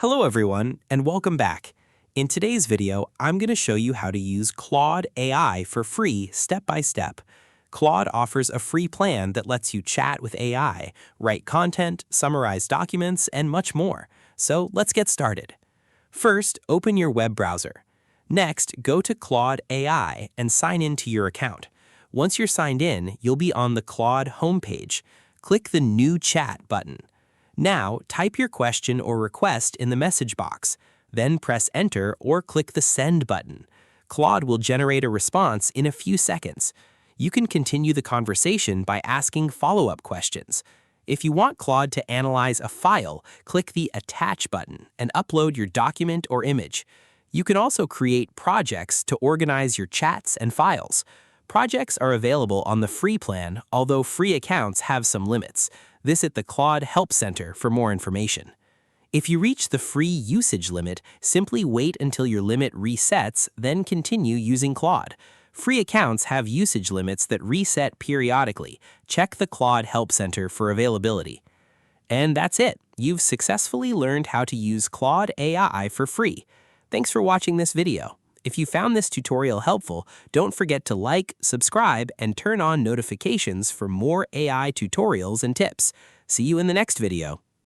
Hello everyone, and welcome back. In today's video, I'm going to show you how to use Claude AI for free step by step. Claude offers a free plan that lets you chat with AI, write content, summarize documents, and much more. So let's get started. First, open your web browser. Next, go to Claude AI and sign in to your account. Once you're signed in, you'll be on the Claude homepage. Click the New Chat button. Now, type your question or request in the message box. Then press Enter or click the Send button. Claude will generate a response in a few seconds. You can continue the conversation by asking follow-up questions. If you want Claude to analyze a file, click the Attach button and upload your document or image. You can also create projects to organize your chats and files. Projects are available on the free plan, although free accounts have some limits. Visit the Claude Help Center for more information. If you reach the free usage limit, simply wait until your limit resets, then continue using Claude. Free accounts have usage limits that reset periodically. Check the Claude Help Center for availability. And that's it. You've successfully learned how to use Claude AI for free. Thanks for watching this video. If you found this tutorial helpful, don't forget to like, subscribe, and turn on notifications for more AI tutorials and tips. See you in the next video.